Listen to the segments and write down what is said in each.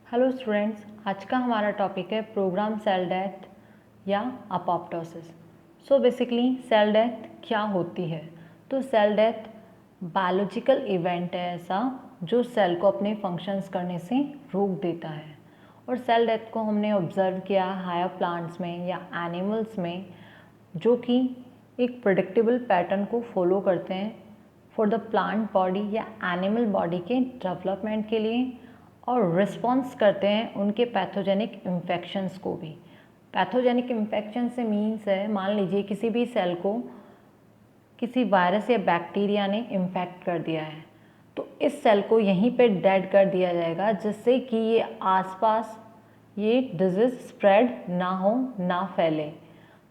Hello students, आज का हमारा टॉपिक है प्रोग्राम सेल डेथ या apoptosis. So basically cell death क्या होती है? तो सेल डेथ बायोलॉजिकल इवेंट है ऐसा जो सेल को अपने फंक्शंस करने से रोक देता है। और सेल डेथ को हमने ऑब्जर्व किया हायर प्लांट्स में या एनिमल्स में, जो कि एक प्रेडिक्टेबल पैटर्न को फॉलो करते हैं फॉर द प्लांट बॉडी या एनिमल बॉडी के डेवलपमेंट के लिए, और रिस्पॉन्स करते हैं उनके पैथोजेनिक इन्फेक्शंस को भी। पैथोजेनिक इन्फेक्शन से मीन्स है, मान लीजिए किसी भी सेल को किसी वायरस या बैक्टीरिया ने इन्फेक्ट कर दिया है, तो इस सेल को यहीं पे डेड कर दिया जाएगा, जिससे कि ये आसपास ये डिजीज़ स्प्रेड ना हो, ना फैले।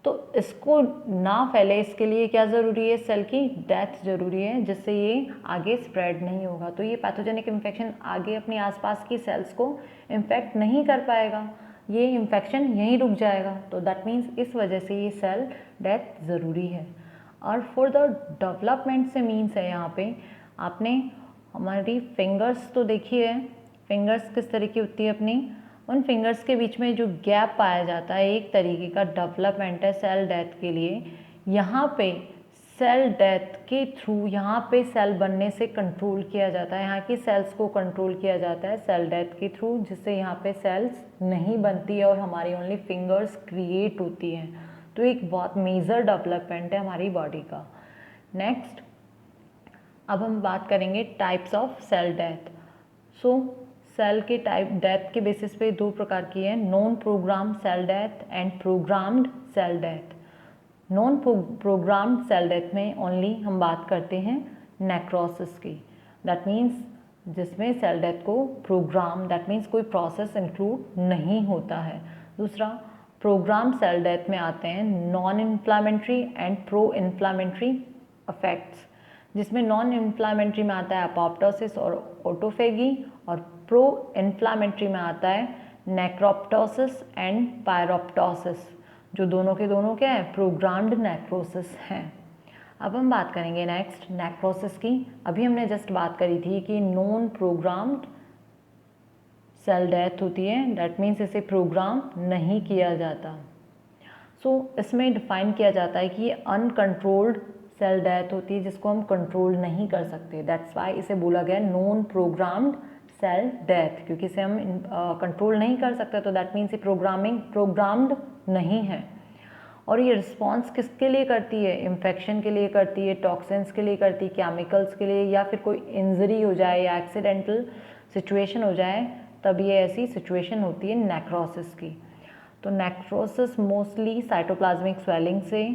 तो इसको ना फैले, इसके लिए क्या ज़रूरी है? सेल की डेथ ज़रूरी है, जिससे ये आगे स्प्रेड नहीं होगा। तो ये पैथोजेनिक इन्फेक्शन आगे अपने आसपास की सेल्स को इन्फेक्ट नहीं कर पाएगा, ये इन्फेक्शन यहीं रुक जाएगा। तो दैट मीन्स इस वजह से ये सेल डेथ ज़रूरी है। और फॉर द डेवलपमेंट से मीन्स है, यहाँ पे आपने हमारी फिंगर्स तो देखी है, फिंगर्स किस तरीके होती है अपनी, उन फिंगर्स के बीच में जो गैप पाया जाता है, एक तरीके का डेवलपमेंट है सेल डेथ के लिए। यहाँ पे सेल डेथ के थ्रू यहाँ पे सेल बनने से कंट्रोल किया जाता है, यहाँ की सेल्स को कंट्रोल किया जाता है सेल डेथ के थ्रू, जिससे यहाँ पे सेल्स नहीं बनती है और हमारी ओनली फिंगर्स क्रिएट होती हैं। तो एक बहुत मेजर डेवलपमेंट है हमारी बॉडी का। नेक्स्ट, अब हम बात करेंगे types of cell death. So cell के टाइप डेथ के बेसिस पे दो प्रकार की है, non program cell death and programmed cell death. Non programmed cell death में ओनली हम बात करते हैं नेक्रोसिस की, दैट मीन्स जिसमें सेल डेथ को प्रोग्राम, दैट मीन्स कोई प्रोसेस इंक्लूड नहीं होता है। दूसरा, प्रोग्राम सेल डेथ में आते हैं non inflammatory and pro inflammatory affects, जिसमें नॉन इन्फ्लामेटरी में आता है अपोप्टोसिस और ऑटोफेगी, और प्रो इन्फ्लामेटरी में आता है नेक्रोप्टोसिस एंड पायरोप्टोसिस, जो दोनों के दोनों क्या है? प्रोग्राम्ड नेक्रोसिस हैं। अब हम बात करेंगे नेक्स्ट नेक्रोसिस की। अभी हमने जस्ट बात करी थी कि नॉन प्रोग्राम्ड सेल डेथ होती है, दैट मीन्स इसे प्रोग्राम नहीं किया जाता। इसमें डिफाइन किया जाता है कि ये अनकंट्रोल्ड सेल डेथ होती है, जिसको हम कंट्रोल नहीं कर सकते। दैट्स वाई इसे बोला गया नॉन प्रोग्राम्ड सेल डेथ, क्योंकि इसे हम कंट्रोल नहीं कर सकते, तो दैट मीन्स ये प्रोग्राम्ड नहीं है। और ये रिस्पॉन्स किसके लिए करती है? इन्फेक्शन के लिए करती है, टॉक्सिन्स के लिए करती है, केमिकल्स के लिए, या फिर कोई इंजरी हो जाए या एक्सीडेंटल सिचुएशन हो जाए, तब ये ऐसी सिचुएशन होती है नेक्रोसिस की। तो नेक्रोसिस मोस्टली साइटोप्लाज्मिक स्वेलिंग से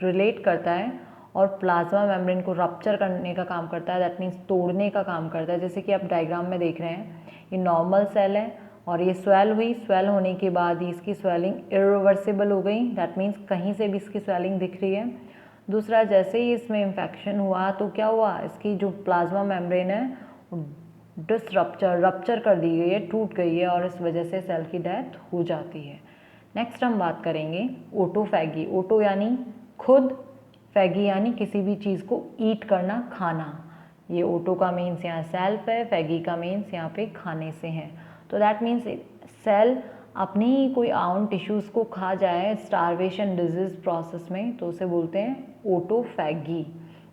रिलेट करता है और प्लाज्मा मेम्ब्रेन को रप्चर करने का काम करता है, दैट मीन्स तोड़ने का काम करता है। जैसे कि आप डायग्राम में देख रहे हैं, ये नॉर्मल सेल है और ये स्वेल होने के बाद ही इसकी स्वेलिंग इरिवर्सिबल हो गई, दैट मीन्स कहीं से भी इसकी स्वेलिंग दिख रही है। दूसरा, जैसे ही इसमें इन्फेक्शन हुआ तो क्या हुआ, इसकी जो प्लाज्मा मेम्ब्रेन है रप्चर कर दी गई है, टूट गई है, और इस वजह से सेल की डेथ हो जाती है। नेक्स्ट हम बात करेंगे ओटोफैगी। ओटो यानी खुद, फैगी यानी किसी भी चीज़ को ईट करना, खाना। ये ओटो का मीन्स यहाँ सेल्फ है, फैगी का मीन्स यहाँ पे खाने से है। तो दैट मीन्स सेल अपनी कोई आउन टिश्यूज़ को खा जाए स्टारवेशन डिजीज प्रोसेस में, तो उसे बोलते हैं ओटोफैगी।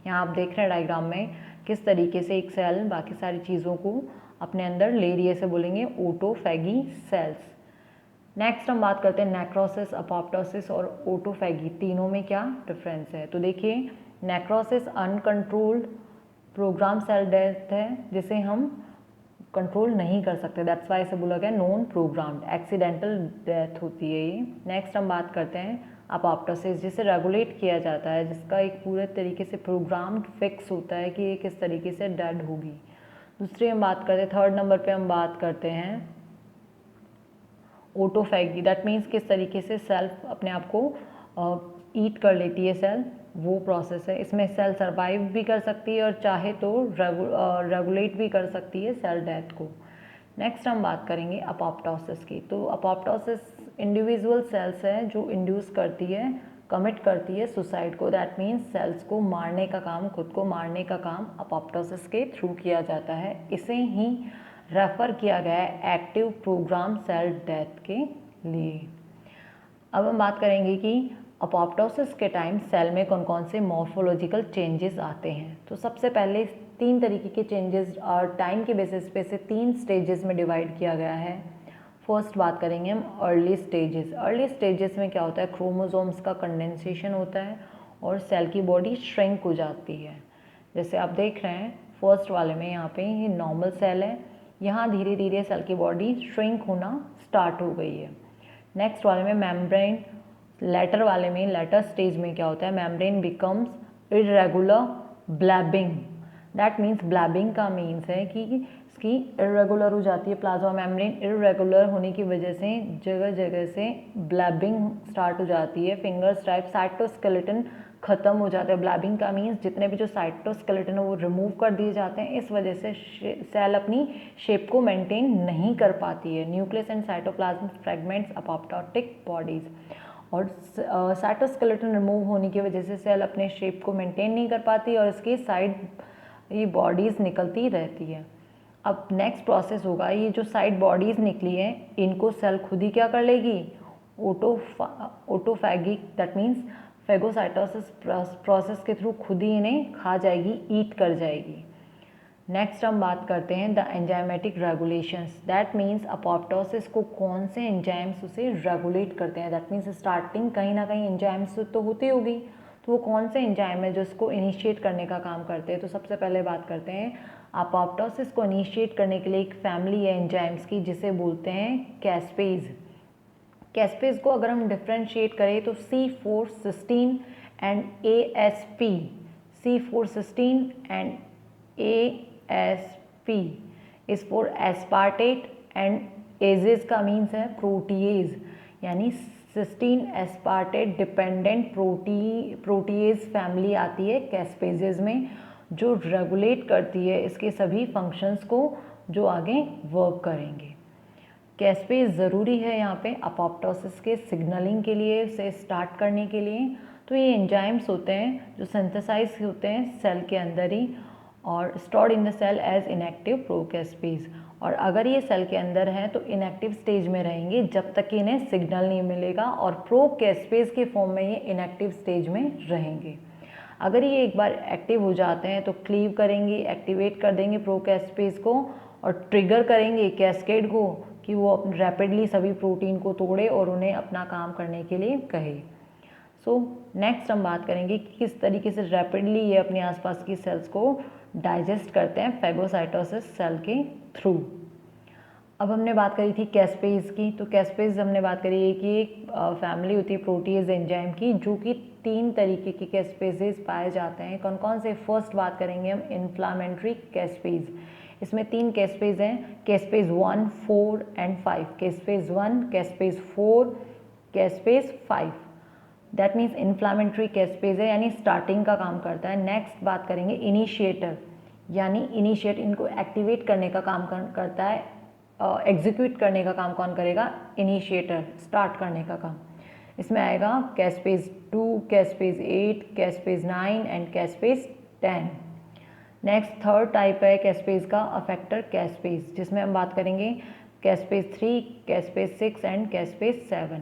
यहाँ आप देख रहे हैं डायग्राम में किस तरीके से एक सेल बाकी सारी चीज़ों को अपने अंदर ले रही है, से बोलेंगे ओटोफैगी सेल्स। नेक्स्ट हम बात करते हैं नेक्रोसिस, अपोप्टोसिस और ओटोफैगी, तीनों में क्या डिफरेंस है। तो देखिए, necrosis uncontrolled program cell death है, जिसे हम कंट्रोल नहीं कर सकते, दैट्स वाई इसे बोला गया नॉन प्रोग्राम्ड, एक्सीडेंटल डेथ होती है ये। नेक्स्ट हम बात करते हैं अपोप्टोसिस, जिसे रेगुलेट किया जाता है, जिसका एक पूरे तरीके से प्रोग्राम्ड फिक्स होता है कि ये किस तरीके से डेड होगी। दूसरी हम बात करते हैं, थर्ड नंबर पे हम बात करते हैं ओटोफैगी, दैट मीन्स किस तरीके से सेल्फ अपने आप को ईट कर लेती है सेल, वो प्रोसेस है। इसमें सेल सर्वाइव भी कर सकती है और चाहे तो रेगुलेट भी कर सकती है सेल डेथ को। नेक्स्ट हम बात करेंगे अपोप्टोसिस की। तो अपोप्टोसिस इंडिविजुअल सेल्स है जो इंड्यूस करती है, कमिट करती है सुसाइड को, दैट मीन्स सेल्स को मारने का काम, खुद को मारने का काम अपोप्टोसिस के थ्रू किया जाता है। इसे ही रेफ़र किया गया है एक्टिव प्रोग्राम सेल डेथ के लिए। अब हम बात करेंगे कि अपोप्टोसिस के टाइम सेल में कौन कौन से मॉर्फोलॉजिकल चेंजेस आते हैं। तो सबसे पहले 3 तरीके के चेंजेस और टाइम के बेसिस पे से 3 स्टेजेस में डिवाइड किया गया है। फर्स्ट बात करेंगे हम अर्ली स्टेजेस। अर्ली स्टेजेस में क्या होता है, क्रोमोसोम्स का कंडेंसेशन होता है और सेल की बॉडी श्रिंक हो जाती है। जैसे आप देख रहे हैं फर्स्ट वाले में यहाँ पे ये नॉर्मल सेल है, यहाँ धीरे धीरे सेल की बॉडी श्रिंक होना स्टार्ट हो गई है। नेक्स्ट वाले में मेम्ब्रेन, लेटर वाले में लेटर स्टेज में क्या होता है, membrane becomes irregular blebbing. That means blebbing का मीन्स है कि इसकी इरेगुलर हो जाती है प्लाज्मा मेम्ब्रेन। इरेगुलर होने की वजह से जगह जगह से ब्लैबिंग स्टार्ट हो जाती है। फिंगर्स टाइप साइटोस्केलेटन ख़त्म हो जाता है। ब्लैबिंग का मीन्स जितने भी जो साइटोस्केलेटन है वो रिमूव कर दिए जाते हैं। इस वजह से सेल अपनी शेप को मेंटेन नहीं कर पाती है। Nucleus and cytoplasm fragments apoptotic bodies. और साइटोस्केलेटन रिमूव होने की वजह से सेल अपने शेप को मेंटेन नहीं कर पाती और इसकी साइड ये बॉडीज़ निकलती रहती है। अब नेक्स्ट प्रोसेस होगा, ये जो साइड बॉडीज़ निकली हैं इनको सेल खुद ही क्या कर लेगी, ऑटोफैगिक, दैट मीन्स फेगोसाइटोसिस प्रोसेस के थ्रू खुद ही इन्हें खा जाएगी, ईट कर जाएगी। नेक्स्ट हम बात करते हैं the enzymatic regulations. That means apoptosis को कौन से एंजाइम्स उसे रेगुलेट करते हैं। दैट मीन्स स्टार्टिंग कहीं ना कहीं एंजाइम्स तो होती होगी, तो वो कौन से एंजाइम है जो इसको इनिशिएट करने का काम करते हैं। तो सबसे पहले बात करते हैं अपोप्टोसिस को इनिशिएट करने के लिए एक फैमिली है एंजाइम्स की जिसे बोलते हैं कैस्पेज। कैस्पेज को अगर हम डिफ्रेंशिएट करें तो C4 and ASP, C4 and ASP is for aspartate and ases का मीन्स है प्रोटीएज, यानी cysteine aspartate dependent protease family आती है कैस्पेजेस में, जो रेगुलेट करती है इसके सभी फंक्शंस को जो आगे वर्क करेंगे। कैस्पेज ज़रूरी है यहाँ पे अपोप्टोसिस के सिग्नलिंग के लिए, से स्टार्ट करने के लिए। तो ये एंजाइम्स होते हैं जो सिंथेसाइज होते हैं सेल के अंदर ही और stored in the cell as inactive procaspase. और अगर ये सेल के अंदर है तो इनएक्टिव स्टेज में रहेंगे जब तक कि इन्हें सिग्नल नहीं मिलेगा और प्रोकैस्पेज के फॉर्म में ये इनएक्टिव स्टेज में रहेंगे। अगर ये एक बार एक्टिव हो जाते हैं तो क्लीव करेंगे, एक्टिवेट कर देंगे प्रोकैस्पेज को और ट्रिगर करेंगे कैस्केड को कि वो रैपिडली सभी प्रोटीन को तोड़े और उन्हें अपना काम करने के लिए कहे। सो नेक्स्ट हम बात करेंगे कि किस तरीके से रैपिडली ये अपने आसपास की सेल्स को डाइजेस्ट करते हैं फेगोसाइटोसिस सेल के थ्रू। अब हमने बात करी थी कैस्पेज की, तो कैस्पेज हमने बात करी है कि एक फैमिली होती है प्रोटीज एंजाइम की, जो कि 3 तरीके के कैस्पेजेस पाए जाते हैं। कौन कौन से, फर्स्ट बात करेंगे हम इन्फ्लामेटरी कैस्पेज। इसमें 3 कैस्पेज हैं, caspase 1, 4 and 5। Caspase 1, caspase 4, caspase 5। That means inflammatory caspase है, यानी स्टार्टिंग का काम करता है। नेक्स्ट बात करेंगे इनिशिएटर, यानी इनिशिएट इनको एक्टिवेट करने का काम करता है। एग्जीक्यूट करने का काम कौन करेगा, इनिशिएटर, स्टार्ट करने का काम। इसमें आएगा caspase 2, caspase 8, caspase 9 and caspase 10। Next third type है कैस्पेज का अफेक्टर कैस्पेज, जिसमें हम बात करेंगे कैस्पेज 3, कैस्पेज 6 एंड कैस्पेज 7।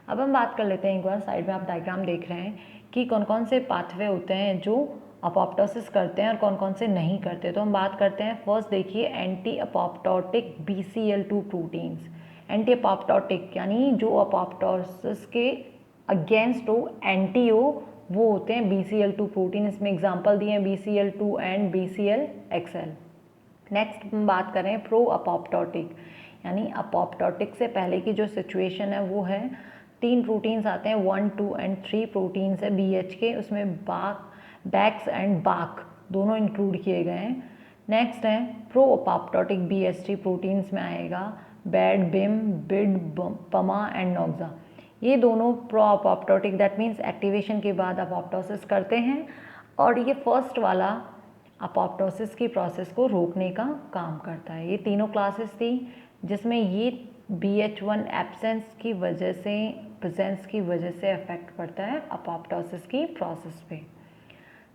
अब हम बात कर लेते हैं, एक बार साइड में आप डायग्राम देख रहे हैं कि कौन कौन से पाथवे होते हैं जो अपोप्टोसिस करते हैं और कौन कौन से नहीं करते। तो हम बात करते हैं, फर्स्ट देखिए anti apoptotic BCL2 proteins. Anti apoptotic यानी जो अपोप्टोसिस के अगेंस्ट हो, एंटी हो, वो होते हैं BCL2 प्रोटीन। इसमें एग्जांपल दिए हैं BCL2 एंड BCLXL। नेक्स्ट हम बात करें प्रो अपोप्टोटिक, यानी अपोप्टोटिक से पहले की जो सिचुएशन है वो है 3 प्रोटीन्स आते हैं, 1, 2 एंड 3 प्रोटीन्स है BH के, उसमें बैक्स एंड बाक दोनों इंक्लूड किए गए हैं। नेक्स्ट है प्रो अपोप्टोटिक BH3 प्रोटीन्स में आएगा bad, beam, bid, Pama and नोक्सा। ये दोनों pro apoptotic, that means activation के बाद अपोप्टोसिस करते हैं और ये फर्स्ट वाला अपोप्टोसिस की प्रोसेस को रोकने का काम करता है। ये तीनों क्लासेस थी जिसमें ये BH1 एब्सेंस की वजह से, प्रेजेंस की वजह से अफेक्ट करता है अपोप्टोसिस की प्रोसेस पे।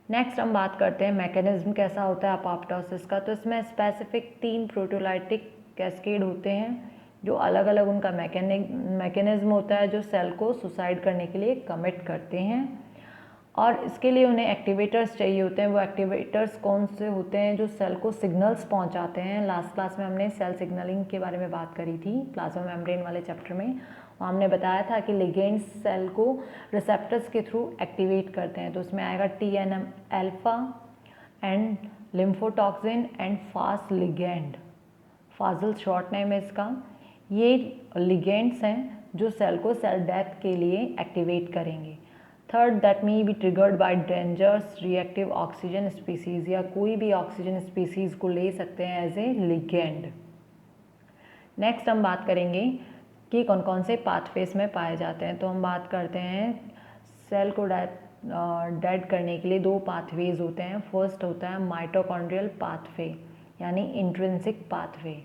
नेक्स्ट हम बात करते हैं मैकेनिज्म कैसा होता है अपोप्टोसिस का। तो इसमें स्पेसिफिक 3 प्रोटीओलाइटिक कैस्केड होते हैं जो अलग अलग उनका मैकेनिज्म होता है जो सेल को सुसाइड करने के लिए कमिट करते हैं, और इसके लिए उन्हें एक्टिवेटर्स चाहिए होते हैं। वो एक्टिवेटर्स कौन से होते हैं? जो सेल को सिग्नल्स पहुंचाते हैं। लास्ट क्लास में हमने सेल सिग्नलिंग के बारे में बात करी थी, प्लाज्मा मेम्ब्रेन वाले चैप्टर में। हमने बताया था कि लिगेंड्स सेल को रिसेप्टर्स के थ्रू एक्टिवेट करते हैं, तो उसमें आएगा TNF alpha and lymphotoxin and Fas ligand, FasL short name है इसका। ये लिगेंड्स हैं जो सेल को सेल डेथ के लिए एक्टिवेट करेंगे। Third, that may be triggered by dangerous reactive oxygen species, या कोई भी ऑक्सीजन स्पीसीज को ले सकते हैं एज ए लिगेंड। नेक्स्ट हम बात करेंगे कि कौन कौन से पाथवेज में पाए जाते हैं। तो हम बात करते हैं सेल को डेड करने के लिए 2 पाथवेज होते हैं। फर्स्ट होता है माइटोकॉन्ड्रियल पाथवे यानी इंट्रिंसिक पाथवे,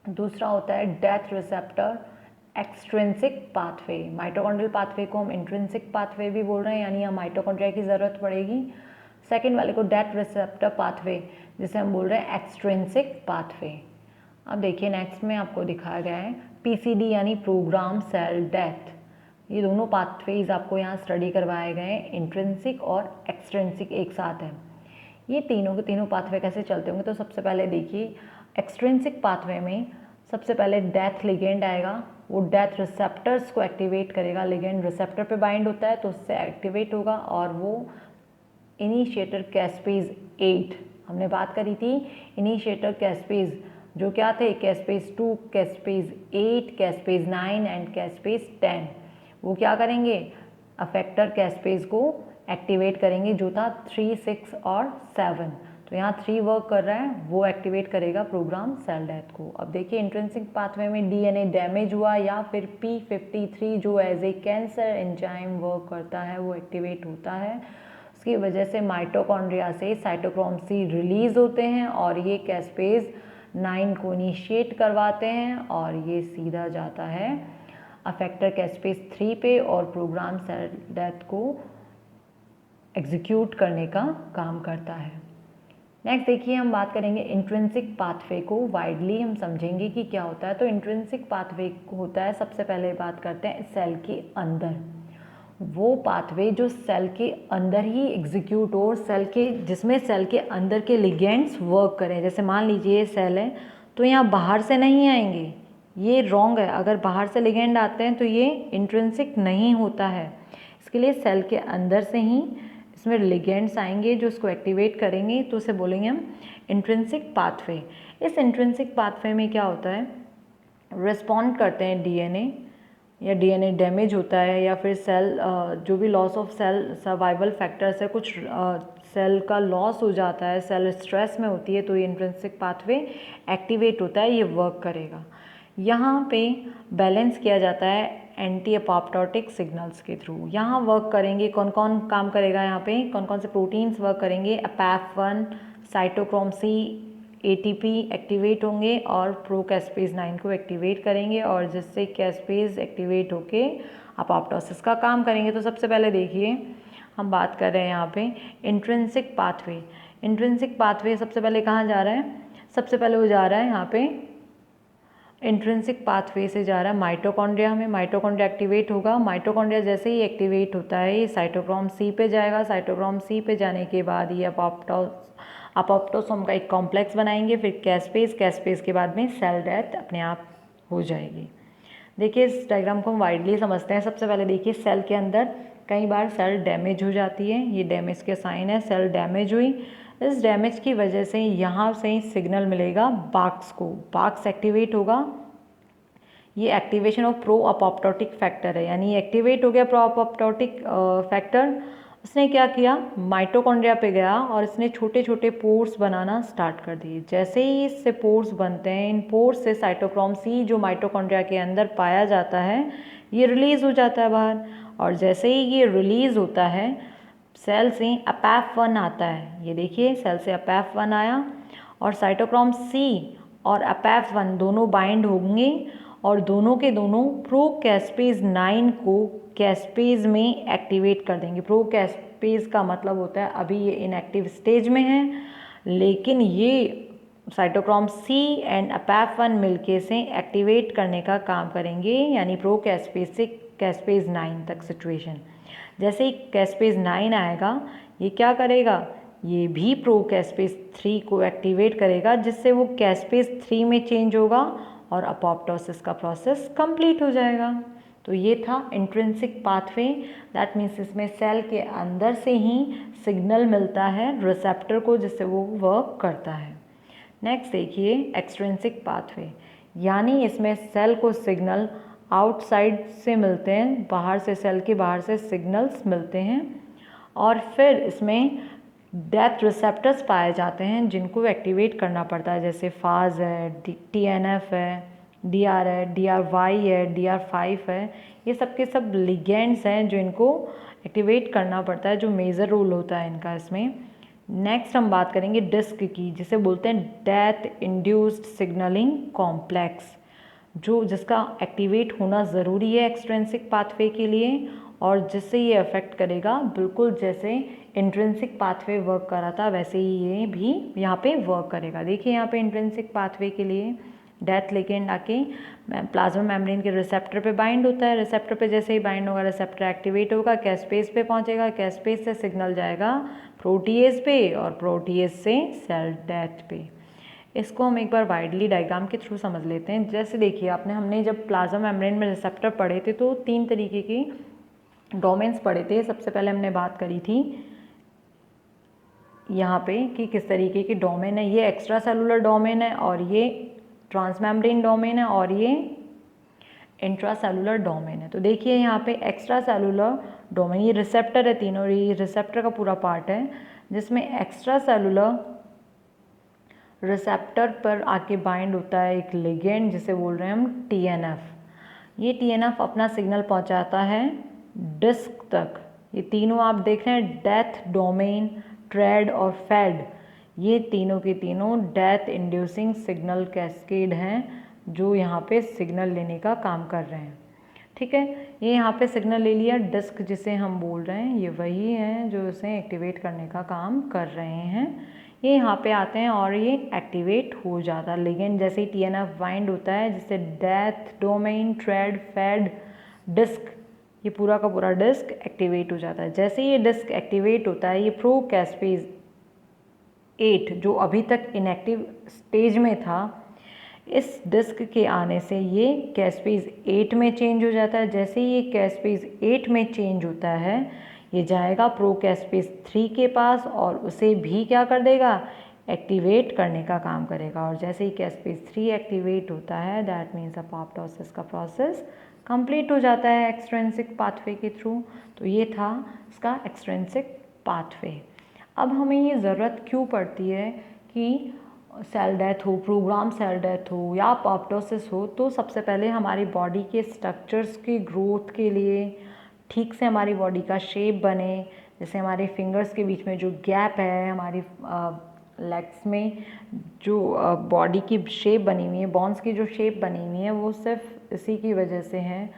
दूसरा होता है death receptor extrinsic pathway. Mitochondrial pathway को हम इंट्रिंसिक पाथवे भी बोल रहे हैं, यानी यहाँ माइटोकॉन्ड्रिया की ज़रूरत पड़ेगी। सेकेंड वाले को डेथ रिसेप्टर पाथवे, जिसे हम बोल रहे हैं एक्सट्रिंसिक पाथवे। अब देखिए नेक्स्ट में आपको दिखाया गया है PCD यानी प्रोग्राम सेल डेथ। ये दोनों पाथवेज आपको यहाँ स्टडी करवाए गए हैं, इंट्रिंसिक और एक्सट्रिंसिक एक साथ है। ये तीनों के तीनों पाथवे कैसे चलते होंगे? तो सबसे पहले देखिए एक्सट्रिंसिक पाथवे में सबसे पहले डेथ लिगेंड आएगा, वो डेथ रिसेप्टर्स को एक्टिवेट करेगा। लिगेंड रिसेप्टर पे बाइंड होता है तो उससे एक्टिवेट होगा, और वो इनिशिएटर कैस्पेज 8 हमने बात करी थी। इनिशिएटर कैस्पेज जो क्या थे? Caspase 2, caspase 8, caspase 9 and caspase 10। वो क्या करेंगे? अफेक्टर कैस्पेज को एक्टिवेट करेंगे, जो था 3, 6 और 7। तो यहाँ 3 वर्क कर रहा है, वो एक्टिवेट करेगा प्रोग्राम सेल डेथ को। अब देखिए इंट्रिंसिक पाथवे में DNA डैमेज हुआ या फिर P53 जो as a cancer enzyme work करता है वो एक्टिवेट होता है। उसकी वजह से माइटोकॉन्ड्रिया से साइटोक्रोम C रिलीज होते हैं और ये कैस्पेज 9 को इनिशिएट करवाते हैं, और ये सीधा जाता है अफेक्टर कैस्पेज 3 पे और प्रोग्राम सेल डेथ को एग्जीक्यूट करने का काम करता है। नेक्स्ट देखिए हम बात करेंगे इंट्रिंसिक पाथवे को। वाइडली हम समझेंगे कि क्या होता है। तो इंट्रिंसिक पाथवे होता है, सबसे पहले बात करते हैं सेल के अंदर, वो पाथवे जो सेल के अंदर ही एग्जीक्यूट हो, सेल के जिसमें सेल के अंदर के लिगेंड्स वर्क करें। जैसे मान लीजिए ये सेल है तो यहाँ बाहर से नहीं आएंगे, ये रॉन्ग है। अगर बाहर से लिगेंड आते हैं तो ये इंट्रिंसिक नहीं होता है। इसके लिए सेल के अंदर से ही इसमें लिगेंड्स आएंगे जो इसको एक्टिवेट करेंगे, तो उसे बोलेंगे हम इंट्रिंसिक पाथवे। इस इंट्रिंसिक पाथवे में क्या होता है? रिस्पॉन्ड करते हैं DNA, या DNA डैमेज होता है, या फिर सेल जो भी loss of cell survival factors है, कुछ सेल का लॉस हो जाता है, सेल स्ट्रेस में होती है, तो ये इंट्रिंसिक पाथवे एक्टिवेट होता है, ये वर्क करेगा। यहाँ पे बैलेंस किया जाता है एंटी अपोप्टोटिक सिग्नल्स के थ्रू। यहाँ वर्क करेंगे, कौन कौन काम करेगा यहाँ पे, कौन कौन से प्रोटीन्स वर्क करेंगे? अपैफ1, साइटोक्रोम C, ATP एक्टिवेट होंगे और प्रो कैस्पेज 9 को एक्टिवेट करेंगे, और जिससे कैस्पेज एक्टिवेट होके अपोप्टोसिस का काम करेंगे। तो सबसे पहले देखिए हम बात कर रहे हैं यहाँ पे इंट्रिंसिक पाथवे। इंट्रिंसिक पाथवे सबसे पहले कहाँ जा रहा है? सबसे पहले वो जा रहा है यहाँ पे इंट्रिंसिक पाथवे से जा रहा है माइटोकॉन्ड्रिया में। माइटोकॉन्ड्रिया एक्टिवेट होगा, माइटोकॉन्ड्रिया जैसे ही एक्टिवेट होता है ये साइटोक्रोम C पे जाएगा। साइटोक्रोम C पे जाने के बाद ये अपोप्टोसोम का एक कॉम्प्लेक्स बनाएंगे, फिर कैस्पेज के बाद में सेल डेथ अपने आप हो जाएगी। देखिए इस डायग्राम को हम वाइडली समझते हैं। सबसे पहले देखिए सेल के अंदर कई बार सेल डैमेज हो जाती है, ये डैमेज के साइन है, सेल डैमेज हुई। इस डैमेज की वजह से यहाँ से ही सिग्नल मिलेगा बाक्स को, बाक्स एक्टिवेट होगा। ये activation of pro apoptotic factor है, यानी एक्टिवेट हो गया प्रो अपोप्टोटिक फैक्टर। उसने क्या किया? माइटोकॉन्ड्रिया पे गया और इसने छोटे छोटे पोर्स बनाना स्टार्ट कर दिए। जैसे ही इससे पोर्स बनते हैं, इन पोर्स से साइटोक्रोम C जो माइटोकॉन्ड्रिया के अंदर पाया जाता है ये रिलीज़ हो जाता है बाहर, और जैसे ही ये रिलीज़ होता है सेल से अपैफ1 आता है। ये देखिए सेल से अपैफ1 आया और साइटोक्रोम C और अपैफ1 दोनों बाइंड होंगे और दोनों के दोनों प्रो कैस्पेज 9 को कैस्पेज में एक्टिवेट कर देंगे। प्रो कैस्पेज का मतलब होता है अभी ये इनएक्टिव स्टेज में है, लेकिन ये साइटोक्रोम सी एंड अपेफ1 मिलके से एक्टिवेट करने का काम करेंगे, यानी प्रो कैस्पेज से कैस्पेज 9 तक सिचुएशन। जैसे ही कैस्पेज 9 आएगा ये क्या करेगा, ये भी प्रो कैस्पेज 3 को एक्टिवेट करेगा, जिससे वो कैस्पेज 3 में चेंज होगा और अपोप्टोसिस का प्रोसेस कंप्लीट हो जाएगा। तो ये था इंट्रिंसिक पाथवे, दैट मीन्स इसमें सेल के अंदर से ही सिग्नल मिलता है रिसेप्टर को, जिससे वो वर्क करता है। नेक्स्ट देखिए एक्सट्रिंसिक पाथवे, यानी इसमें सेल को सिग्नल आउटसाइड से मिलते हैं, बाहर से, सेल के बाहर से सिग्नल्स मिलते हैं, और फिर इसमें डेथ रिसेप्टर्स पाए जाते हैं जिनको एक्टिवेट करना पड़ता है, जैसे फाज है, TNF है, DR है, DRY है, DR5 है। ये सब के सब लिगेंड्स हैं जो इनको एक्टिवेट करना पड़ता है, जो मेजर रोल होता है इनका इसमें। नेक्स्ट हम बात करेंगे डिस्क की, जिसे बोलते हैं डेथ इंड्यूस्ड सिग्नलिंग कॉम्प्लेक्स, जो जिसका एक्टिवेट होना ज़रूरी है एक्सट्रिंसिक पाथवे के लिए, और जिससे ये अफेक्ट करेगा, बिल्कुल जैसे इंट्रिंसिक पाथवे वर्क कर रहा था वैसे ही ये भी यहाँ पे वर्क करेगा। देखिए यहाँ पे इंट्रिंसिक पाथवे के लिए डेथ लिगेंड आके प्लाज्मा मेम्ब्रेन के रिसेप्टर पे बाइंड होता है, रिसेप्टर पे जैसे ही बाइंड होगा रिसेप्टर एक्टिवेट होगा, कैस्पेज पे पहुँचेगा, कैस्पेज से सिग्नल जाएगा प्रोटीएज पे, और प्रोटीएज से सेल डेथ पे। इसको हम एक बार वाइडली डायग्राम के थ्रू समझ लेते हैं। जैसे देखिए हमने जब प्लाज्मा मेम्ब्रेन में रिसेप्टर पढ़े थे तो 3 तरीके के डोमेन्स पढ़े थे। सबसे पहले हमने बात करी थी यहाँ पे कि किस तरीके के डोमेन है, ये एक्स्ट्रा सेलुलर डोमेन है, और ये ट्रांसमेम्ब्रेन डोमेन है, और ये इंट्रा सेलुलर डोमेन है। तो देखिए यहाँ पे एक्स्ट्रा सेलुलर डोमेन, ये रिसेप्टर है तीनों, ये रिसेप्टर का पूरा पार्ट है, जिसमें एक्स्ट्रा सेलुलर रिसेप्टर पर आके बाइंड होता है एक लिगेंड, जिसे बोल रहे हैं हम TNF। ये TNF अपना सिग्नल पहुंचाता है डिस्क तक। ये तीनों आप देख रहे हैं, डेथ, डोमेन, ट्रेड और फेड, ये तीनों के तीनों डेथ इंड्यूसिंग सिग्नल कैस्केड हैं, जो यहाँ पे सिग्नल लेने का काम कर रहे हैं। ठीक है, ये यहाँ पे सिग्नल ले लिया, डिस्क जिसे हम बोल रहे हैं ये वही है जो इसे एक्टिवेट करने का काम कर रहे हैं। ये यहाँ पे आते हैं और ये एक्टिवेट हो जाता है लिगेंड, जैसे ही TNF बाइंड होता है, जिससे death, domain, TRADD, FADD, DISC, ये पूरा का पूरा डिस्क एक्टिवेट हो जाता है। जैसे ये डिस्क एक्टिवेट होता है, ये प्रो कैस्पेज 8 जो अभी तक इनएक्टिव स्टेज में था, इस डिस्क के आने से ये कैस्पेज 8 में चेंज हो जाता है। जैसे ही ये कैस्पेज 8 में चेंज होता है, ये जाएगा प्रो कैस्पेज 3 के पास और उसे भी क्या कर देगा, एक्टिवेट करने का काम करेगा। और जैसे ही कैस्पेज 3 एक्टिवेट होता है, दैट मीन्स अपोप्टोसिस का प्रोसेस कंप्लीट हो जाता है एक्सट्रिंसिक पाथवे के थ्रू। तो ये था इसका एक्सट्रिंसिक पाथवे। अब हमें ये ज़रूरत क्यों पड़ती है कि सेल डेथ हो, प्रोग्राम सेल डेथ हो या अपोप्टोसिस हो, तो सबसे पहले हमारी बॉडी के स्ट्रक्चर्स की ग्रोथ के लिए, ठीक से हमारी बॉडी का शेप बने, जैसे हमारे फिंगर्स के बीच में जो गैप है, हमारी लेग्स में जो बॉडी की शेप बनी हुई है, बोन्स की जो शेप बनी हुई है, वो सिर्फ इसी की वजह से है।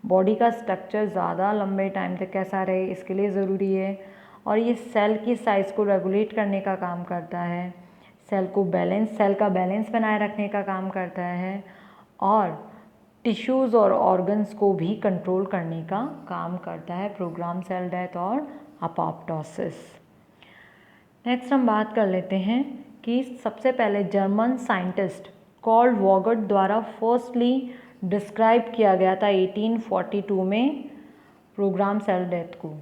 बॉडी का स्ट्रक्चर ज़्यादा लंबे टाइम तक कैसा रहे, इसके लिए ज़रूरी है। और ये सेल की साइज़ को रेगुलेट करने का काम करता है, सेल का बैलेंस बनाए रखने का काम करता है, और टिश्यूज़ और ऑर्गन्स को भी कंट्रोल करने का काम करता है प्रोग्राम सेल डेथ और अपोप्टोसिस। नेक्स्ट हम बात कर लेते हैं कि सबसे पहले जर्मन साइंटिस्ट कार्ल वॉगर्ट द्वारा फर्स्टली डिस्क्राइब किया गया था 1842 में प्रोग्राम सेल डेथ को।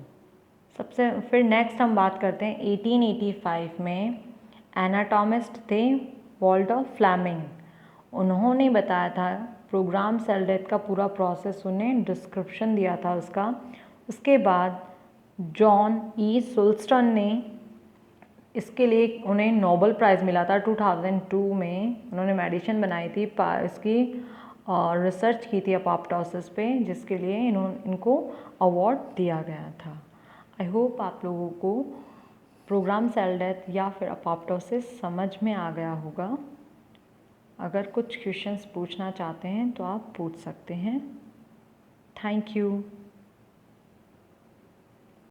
फिर नेक्स्ट हम बात करते हैं 1885 में एनाटॉमिस्ट थे वॉल्टर फ्लेमिंग, उन्होंने बताया था प्रोग्राम सेल डेथ का पूरा प्रोसेस, उन्हें डिस्क्रिप्शन दिया था उसका। उसके बाद जॉन ई सुल्स्टन ने इसके लिए उन्हें नोबेल प्राइज़ मिला था 2002 में। उन्होंने मेडिसिन बनाई थी, इसकी रिसर्च की थी अपोप्टोसिस पे, जिसके लिए इनको अवार्ड दिया गया था। आई होप आप लोगों को प्रोग्राम सेल डेथ या फिर अपोप्टोसिस समझ में आ गया होगा। अगर कुछ क्वेश्चंस पूछना चाहते हैं तो आप पूछ सकते हैं। Thank you.